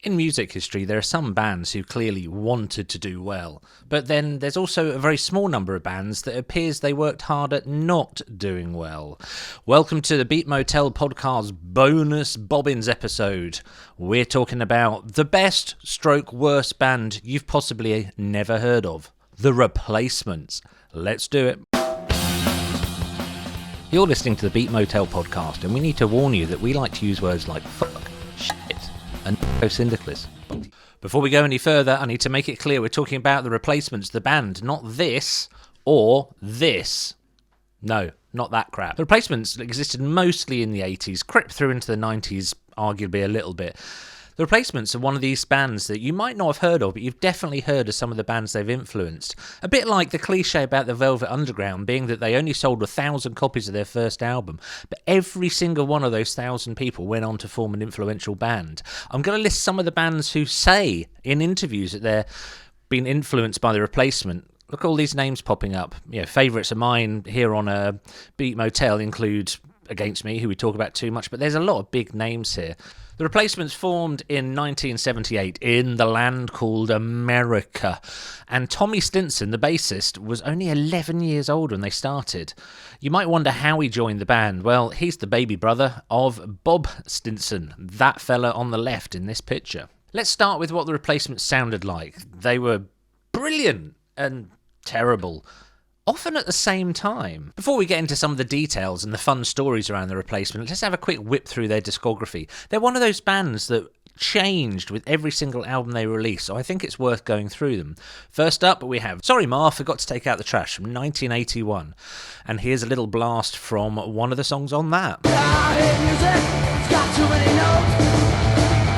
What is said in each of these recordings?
In music history, there are some bands who clearly wanted to do well, but then there's also a very small number of bands that appears they worked hard at not doing well. Welcome to the Beat Motel podcast Bonus Bobbins episode. We're talking about the best stroke worst band you've possibly never heard of, The Replacements. Let's do it. You're listening to the Beat Motel podcast, and we need to warn you that we like to use words like fuck, shit, and syndicalist. Before we go any further, I need to make it clear we're talking about The Replacements, the band, not this or this. No, not that crap. The Replacements existed mostly in the 80s, crept through into the 90s, arguably a little bit. The Replacements are one of these bands that you might not have heard of, but you've definitely heard of some of the bands they've influenced. A bit like the cliche about the Velvet Underground being that they only sold 1,000 copies of their first album, but every single one of those 1,000 people went on to form an influential band. I'm going to list some of the bands who say in interviews that they're being influenced by The Replacement. Look at all these names popping up. Favourites of mine here on Beat Motel include Against Me, who we talk about too much, but there's a lot of big names here. The Replacements formed in 1978 in the land called America, and Tommy Stinson, the bassist, was only 11 years old when they started. You might wonder how he joined the band. Well, he's the baby brother of Bob Stinson, that fella on the left in this picture. Let's start with what the Replacements sounded like. They were brilliant and terrible, often at the same time. Before we get into some of the details and the fun stories around The Replacement, let's have a quick whip through their discography. They're one of those bands that changed with every single album they released, so I think it's worth going through them. First up, we have Sorry Ma, Forgot to Take Out the Trash from 1981. And here's a little blast from one of the songs on that.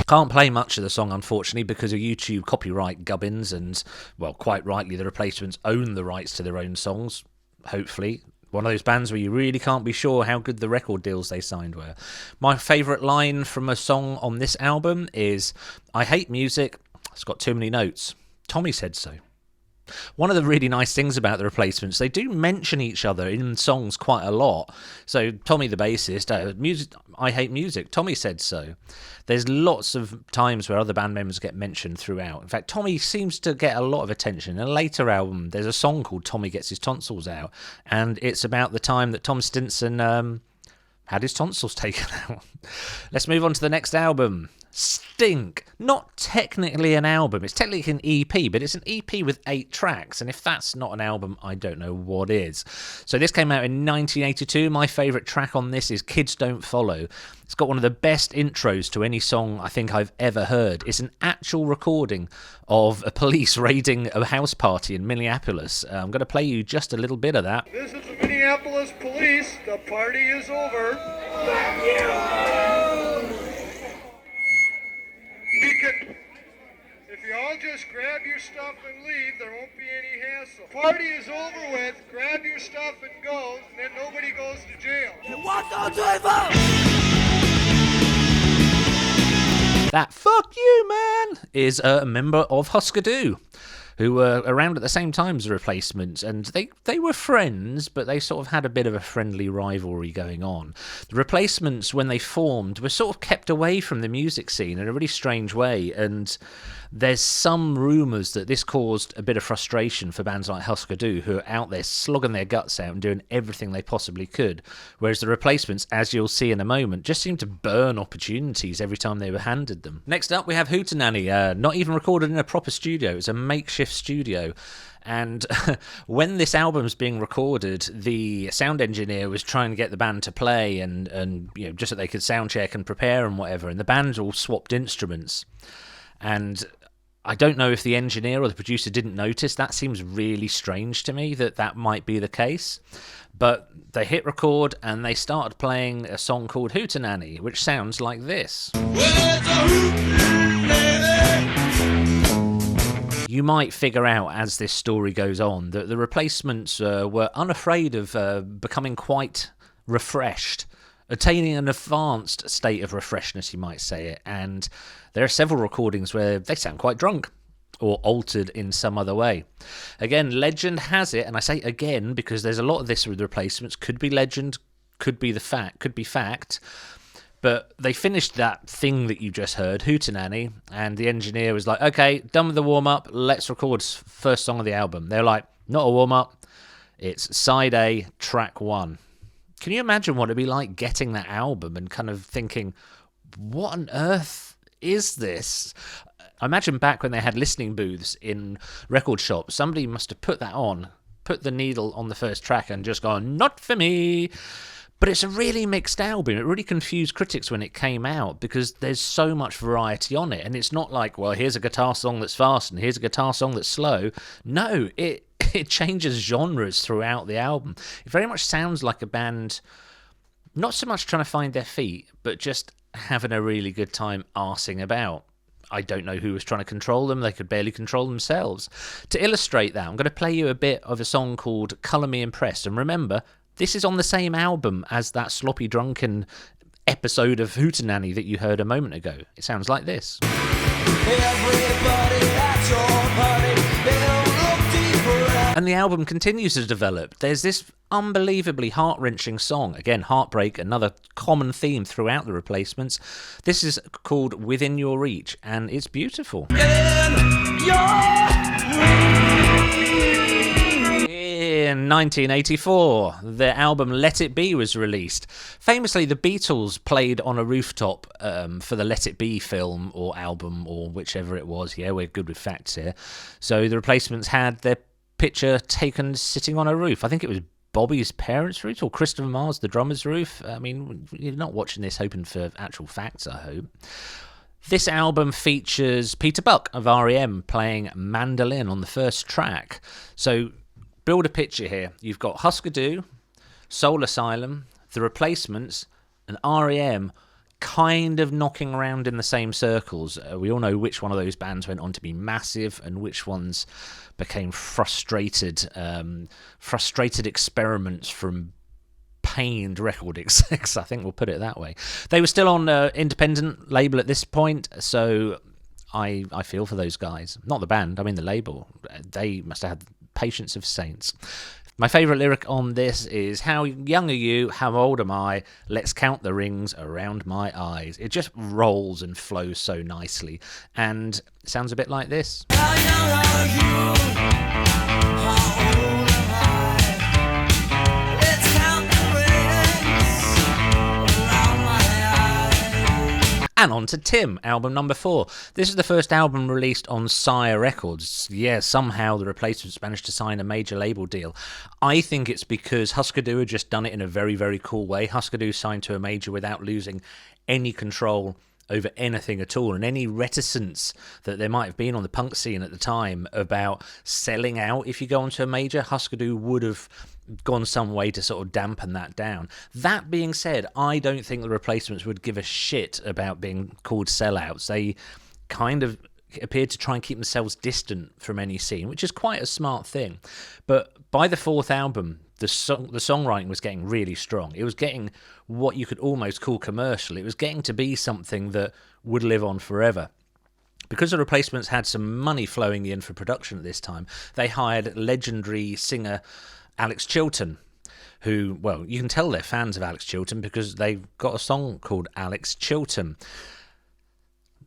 Can't play much of the song, unfortunately, because of YouTube copyright gubbins, and, well, quite rightly, The Replacements own the rights to their own songs, hopefully. One of those bands where you really can't be sure how good the record deals they signed were. My favourite line from a song on this album is, I hate music, it's got too many notes. Tommy said so. One of the really nice things about The Replacements, they do mention each other in songs quite a lot. So Tommy the bassist, music, I hate music, Tommy said so. There's lots of times where other band members get mentioned throughout. In fact, Tommy seems to get a lot of attention. In a later album, there's a song called Tommy Gets His Tonsils Out, and it's about the time that Tom Stinson had his tonsils taken out. Let's move on to the next album. Stink. Not technically an album. It's technically an EP, but it's an EP with 8 tracks, and if that's not an album, I don't know what is. So this came out in 1982. My favourite track on this is Kids Don't Follow. It's got one of the best intros to any song I think I've ever heard. It's an actual recording of a police raiding a house party in Minneapolis. I'm going to play you just a little bit of that. This is the Minneapolis police. The party is over. If you all just grab your stuff and leave, there won't be any hassle. Party is over with. Grab your stuff and go, and then nobody goes to jail. That fuck you, man, is a member of Husker Du, who were around at the same time as The Replacements, and they were friends, but they sort of had a bit of a friendly rivalry going on. The Replacements, when they formed, were sort of kept away from the music scene in a really strange way, and there's some rumours that this caused a bit of frustration for bands like Husker Du, who are out there slogging their guts out and doing everything they possibly could, whereas The Replacements, as you'll see in a moment, just seemed to burn opportunities every time they were handed them. Next up, we have Hootenanny, not even recorded in a proper studio. It's a makeshift studio, and when this album's being recorded, the sound engineer was trying to get the band to play and just so they could sound check and prepare and whatever, and the band all swapped instruments, and I don't know if the engineer or the producer didn't notice. That seems really strange to me that might be the case. But they hit record and they started playing a song called Hootenanny, which sounds like this. You might figure out as this story goes on that the Replacements were unafraid of becoming quite refreshed, attaining an advanced state of refreshness, you might say it, and there are several recordings where they sound quite drunk or altered in some other way. Again, legend has it, and I say again because there's a lot of this with The Replacements, could be legend, could be fact, But they finished that thing that you just heard, Hootenanny, and the engineer was like, okay, done with the warm-up, let's record first song of the album. They're like, not a warm-up, it's side A, track 1. Can you imagine what it'd be like getting that album and kind of thinking, what on earth is this? I imagine back when they had listening booths in record shops, somebody must have put that on, put the needle on the first track and just gone, not for me. But it's a really mixed album. It really confused critics when it came out because there's so much variety on it. And it's not like, well, here's a guitar song that's fast and here's a guitar song that's slow. No, it changes genres throughout the album. It very much sounds like a band not so much trying to find their feet, but just having a really good time arsing about. I don't know who was trying to control them. They could barely control themselves. To illustrate that, I'm going to play you a bit of a song called Colour Me Impressed. And remember, this is on the same album as that sloppy drunken episode of Hootenanny that you heard a moment ago. It sounds like this. And the album continues to develop. There's this unbelievably heart-wrenching song. Again, heartbreak, another common theme throughout the Replacements. This is called Within Your Reach, and it's beautiful. In 1984, the album Let It Be was released. Famously, the Beatles played on a rooftop for the Let It Be film or album or whichever it was. Yeah, we're good with facts here. So the Replacements had their picture taken sitting on a roof. I think it was Bobby's parents' roof or Christopher Mars, the drummer's roof. I mean, you're not watching this hoping for actual facts, I hope. This album features Peter Buck of R.E.M. playing mandolin on the first track. So build a picture here. You've got Husker Du, Soul Asylum, The Replacements, and R.E.M. kind of knocking around in the same circles. We all know which one of those bands went on to be massive and which ones became frustrated experiments from pained record execs. I think we'll put it that way. They were still on an independent label at this point, so I feel for those guys. Not the band, I mean the label. They must have had patience of saints. My favourite lyric on this is, how young are you, how old am I, let's count the rings around my eyes. It just rolls and flows so nicely, and it sounds a bit like this. How young are you, how old am I, let's count the rings around my eyes. And on to Tim, album number 4. This is the first album released on Sire Records. Yeah, somehow the Replacements managed to sign a major label deal. I think it's because Husker Du had just done it in a very, very cool way. Husker Du signed to a major without losing any control over anything at all, and any reticence that there might have been on the punk scene at the time about selling out if you go onto a major, Husker Du would have gone some way to sort of dampen that down. That being said, I don't think the Replacements would give a shit about being called sellouts. They kind of appeared to try and keep themselves distant from any scene, which is quite a smart thing. But by the 4th album, the songwriting was getting really strong. It was getting what you could almost call commercial. It was getting to be something that would live on forever. Because the Replacements had some money flowing in for production at this time, they hired legendary singer Alex Chilton, who, well, you can tell they're fans of Alex Chilton because they've got a song called Alex Chilton.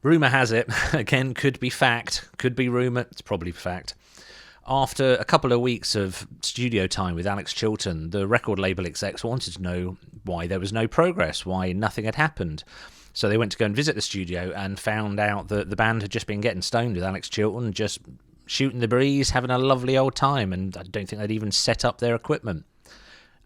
Rumour has it, again, could be fact, could be rumour, it's probably fact. After a couple of weeks of studio time with Alex Chilton, the record label execs wanted to know why there was no progress, why nothing had happened. So they went to go and visit the studio and found out that the band had just been getting stoned with Alex Chilton, just shooting the breeze, having a lovely old time, and I don't think they'd even set up their equipment.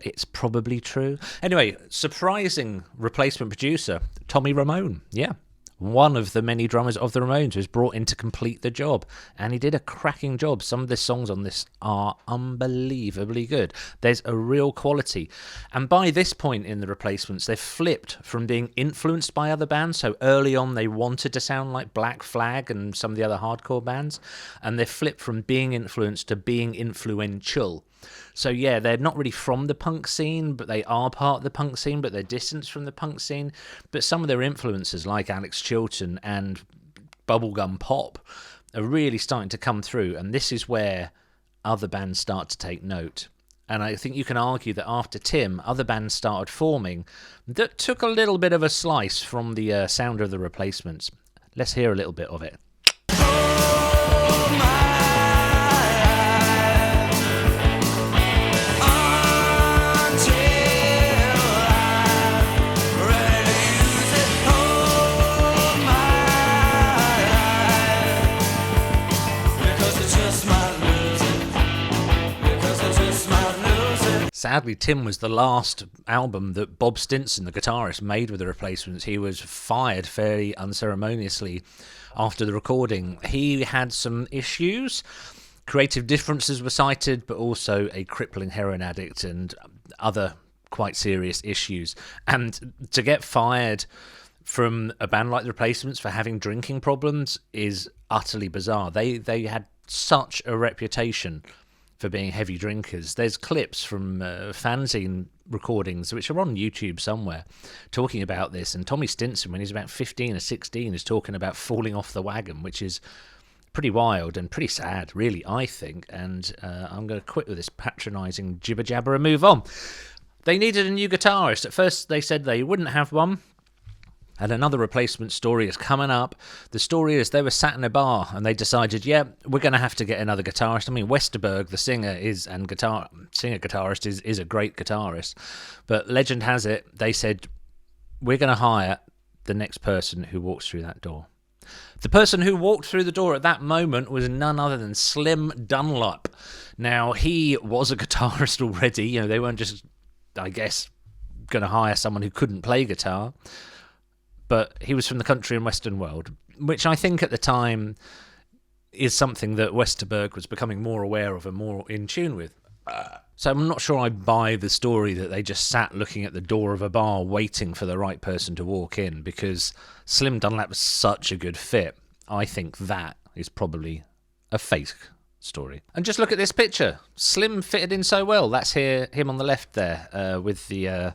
It's probably true. Anyway, surprising Replacement producer, Tommy Ramone. Yeah. One of the many drummers of the Ramones was brought in to complete the job, and he did a cracking job. Some of the songs on this are unbelievably good. There's a real quality. And by this point in the Replacements, they've flipped from being influenced by other bands. So early on, they wanted to sound like Black Flag and some of the other hardcore bands, and they've flipped from being influenced to being influential. So yeah, they're not really from the punk scene, but they are part of the punk scene, but they're distanced from the punk scene. But some of their influences, like Alex Chilton and bubblegum pop, are really starting to come through, and this is where other bands start to take note. And I think you can argue that after Tim, other bands started forming that took a little bit of a slice from the sound of the Replacements. Let's hear a little bit of it. Sadly, Tim was the last album that Bob Stinson, the guitarist, made with the Replacements. He was fired fairly unceremoniously after the recording. He had some issues. Creative differences were cited, but also a crippling heroin addict and other quite serious issues. And to get fired from a band like the Replacements for having drinking problems is utterly bizarre. They had such a reputation for being heavy drinkers. There's clips from fanzine recordings which are on YouTube somewhere talking about this, and Tommy Stinson, when he's about 15 or 16, is talking about falling off the wagon, which is pretty wild and pretty sad, really, I think. And I'm going to quit with this patronising jibber jabber and move on. They needed a new guitarist. At first they said they wouldn't have one, and another Replacement story is coming up. The story is they were sat in a bar and they decided, yeah, we're going to have to get another guitarist. I mean, Westerberg, the singer singer-guitarist, is a great guitarist. But legend has it, they said, we're going to hire the next person who walks through that door. The person who walked through the door at that moment was none other than Slim Dunlop. Now, he was a guitarist already. You know, they weren't just, I guess, going to hire someone who couldn't play guitar. But he was from the country and western world, which I think at the time is something that Westerberg was becoming more aware of and more in tune with. So I'm not sure I buy the story that they just sat looking at the door of a bar waiting for the right person to walk in, because Slim Dunlap was such a good fit. I think that is probably a fake story. And just look at this picture. Slim fitted in so well. That's him on the left there with the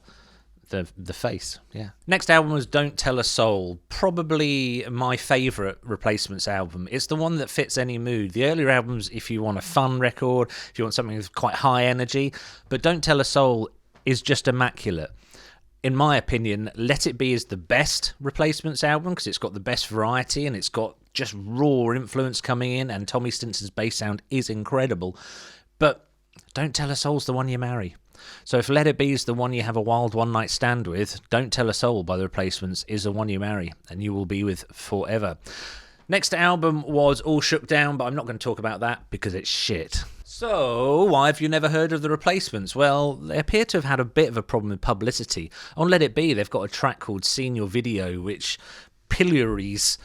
face. Yeah. Next album was Don't Tell a Soul. Probably my favourite Replacements album. It's the one that fits any mood. The earlier albums, if you want a fun record, if you want something with quite high energy, but Don't Tell a Soul is just immaculate. In my opinion, Let It Be is the best Replacements album because it's got the best variety and it's got just raw influence coming in, and Tommy Stinson's bass sound is incredible. But Don't Tell a Soul's the one you marry. So if Let It Be is the one you have a wild one-night stand with, Don't Tell a Soul by the Replacements is the one you marry and you will be with forever. Next album was All Shook Down, but I'm not going to talk about that because it's shit. So, why have you never heard of the Replacements? Well, they appear to have had a bit of a problem with publicity. On Let It Be, they've got a track called Senior Video, which pillories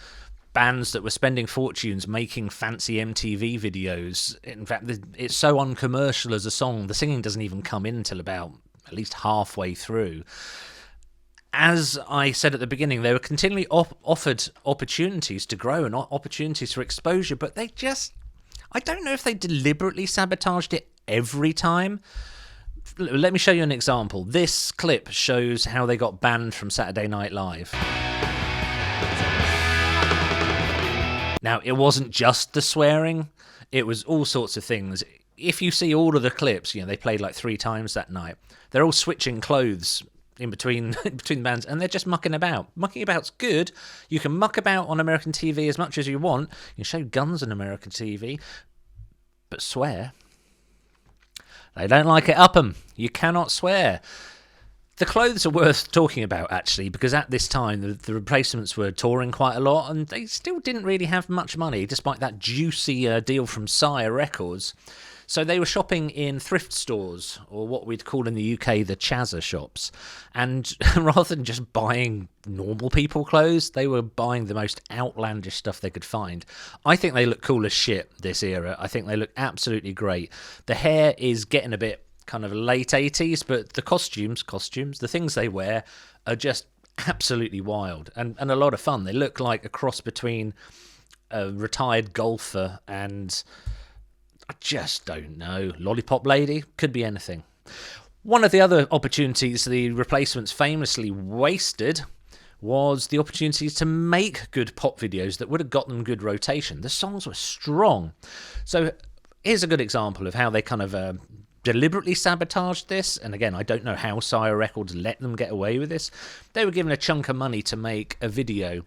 bands that were spending fortunes making fancy MTV videos. In fact, it's so uncommercial as a song, the singing doesn't even come in until about at least halfway through. As I said at the beginning, they were continually offered opportunities to grow and opportunities for exposure, but they just, I don't know if they deliberately sabotaged it every time. Let me show you an example. This clip shows how they got banned from Saturday Night Live. Now, it wasn't just the swearing, it was all sorts of things. If you see all of the clips, they played like 3 times that night. They're all switching clothes in between bands, and they're just mucking about. Mucking about's good. You can muck about on American TV as much as you want. You can show guns on American TV, but swear. They don't like it up 'em. You cannot swear. The clothes are worth talking about, actually, because at this time, the Replacements were touring quite a lot, and they still didn't really have much money, despite that juicy deal from Sire Records. So they were shopping in thrift stores, or what we'd call in the UK the Chazza shops. And rather than just buying normal people clothes, they were buying the most outlandish stuff they could find. I think they look cool as shit this era. I think they look absolutely great. The hair is getting a bit kind of late 80s, but the costumes, the things they wear are just absolutely wild and a lot of fun. They look like a cross between a retired golfer and, I just don't know, Lollipop Lady? Could be anything. One of the other opportunities the Replacements famously wasted was the opportunity to make good pop videos that would have gotten good rotation. The songs were strong. So here's a good example of how they kind of deliberately sabotaged this, and again, I don't know how Sire Records let them get away with this. They were given a chunk of money to make a video.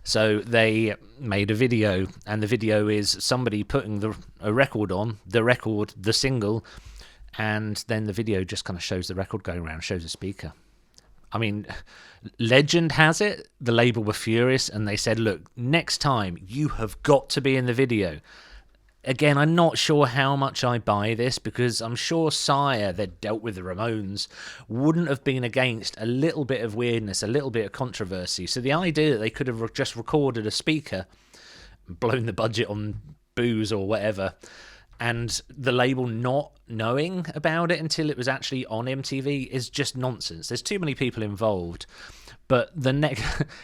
So they made a video, and the video is somebody putting a record on, the single, and then the video just kind of shows the record going around, shows a speaker. I mean, legend has it, the label were furious, and they said, look, next time, you have got to be in the video. Again, I'm not sure how much I buy this, because I'm sure Sire, that dealt with the Ramones, wouldn't have been against a little bit of weirdness, a little bit of controversy. So the idea that they could have just recorded a speaker, blown the budget on booze or whatever, and the label not knowing about it until it was actually on MTV is just nonsense. There's too many people involved. But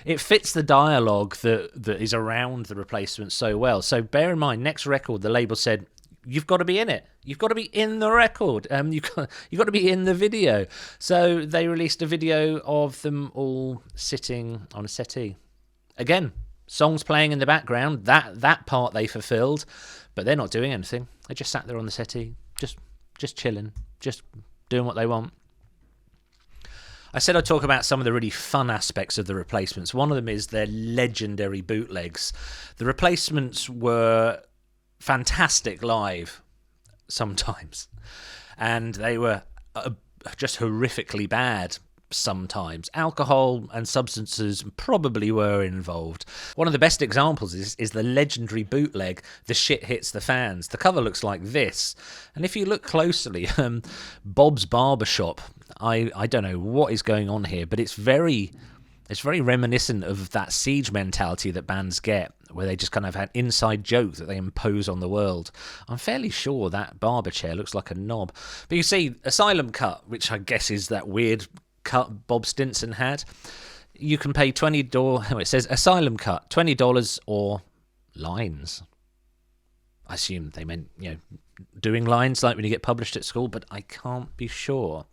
it fits the dialogue that is around the Replacements so well. So bear in mind, next record, the label said, you've got to be in it. You've got to be in the record. You've got to be in the video. So they released a video of them all sitting on a settee. Again, songs playing in the background. That part they fulfilled, but they're not doing anything. They just sat there on the settee, just chilling, just doing what they want. I said I'd talk about some of the really fun aspects of the Replacements. One of them is their legendary bootlegs. The Replacements were fantastic live sometimes, and they were just horrifically bad sometimes. Alcohol and substances probably were involved. One of the best examples is the legendary bootleg, The Shit Hits the Fans. The cover looks like this, and if you look closely, Bob's Barbershop, I don't know what is going on here, but it's very reminiscent of that siege mentality that bands get, where they just kind of have an inside joke that they impose on the world. I'm fairly sure that barber chair looks like a knob. But you see, Asylum Cut, which I guess is that weird cut Bob Stinson had, you can pay $20. It says Asylum Cut, $20 or lines. I assume they meant, doing lines like when you get published at school, but I can't be sure.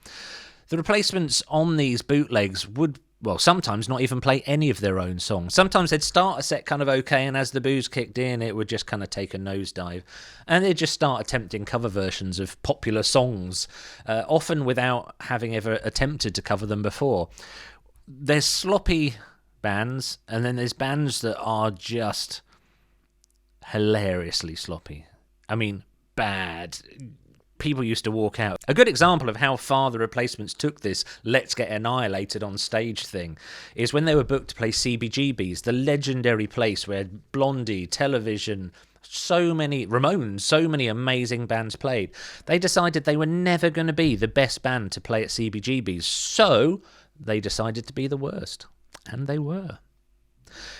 The Replacements on these bootlegs would, sometimes not even play any of their own songs. Sometimes they'd start a set kind of okay, and as the booze kicked in, it would just kind of take a nosedive. And they'd just start attempting cover versions of popular songs, often without having ever attempted to cover them before. There's sloppy bands, and then there's bands that are just hilariously sloppy. I mean, bad. People used to walk out. A good example of how far the Replacements took this let's get annihilated on stage thing is when they were booked to play CBGB's, the legendary place where Blondie, Television, so many Ramones, so many amazing bands played. They decided they were never going to be the best band to play at CBGB's, so they decided to be the worst. And they were.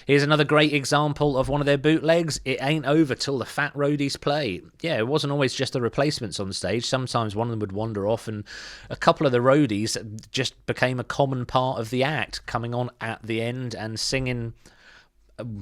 Here's another great example of one of their bootlegs. It ain't over till the fat roadies play. Yeah, it wasn't always just the Replacements on stage. Sometimes one of them would wander off, and a couple of the roadies just became a common part of the act, coming on at the end and singing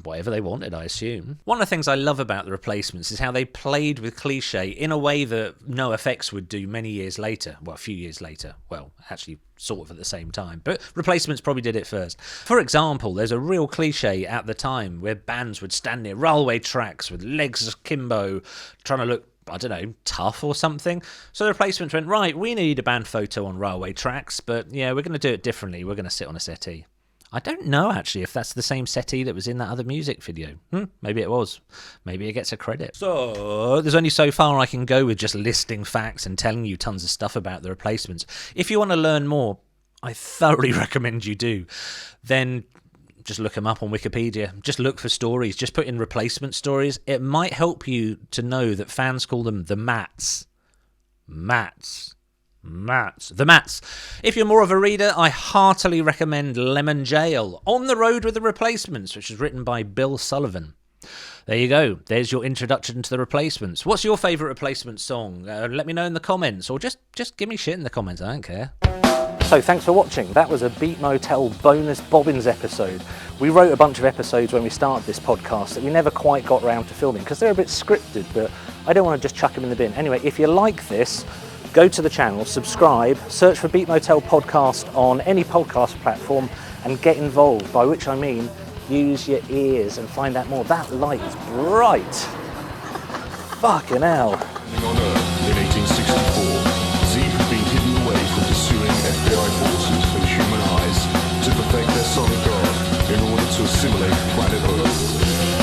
whatever they wanted, I assume. One of the things I love about the Replacements is how they played with cliche in a way that NoFX would do many years later. Well, a few years later. Well, actually, sort of at the same time. But Replacements probably did it first. For example, there's a real cliche at the time where bands would stand near railway tracks with legs akimbo, trying to look, I don't know, tough or something. So the Replacements went, right, we need a band photo on railway tracks, but yeah, we're going to do it differently. We're going to sit on a settee. I don't know, actually, if that's the same settee that was in that other music video. Maybe it was. Maybe it gets a credit. So, there's only so far I can go with just listing facts and telling you tons of stuff about the Replacements. If you want to learn more, I thoroughly recommend you do. Then just look them up on Wikipedia. Just look for stories. Just put in Replacement stories. It might help you to know that fans call them the Mats. The Mats. If you're more of a reader, I heartily recommend Lemon Jail, On the Road with the Replacements, which is written by Bill Sullivan. There you go. There's your introduction to the Replacements. What's your favourite Replacement song? Let me know in the comments, or just give me shit in the comments. I don't care. So thanks for watching. That was a Beat Motel Bonus Bobbins episode. We wrote a bunch of episodes when we started this podcast that we never quite got around to filming because they're a bit scripted, but I don't want to just chuck them in the bin. Anyway, if you like this, go to the channel, subscribe, search for Beat Motel Podcast on any podcast platform and get involved, by which I mean use your ears and find out more. That light is bright. Fucking hell. On Earth in 1864. summoning FBI forces and human eyes to perfect their son of God in order to assimilate planet Earth.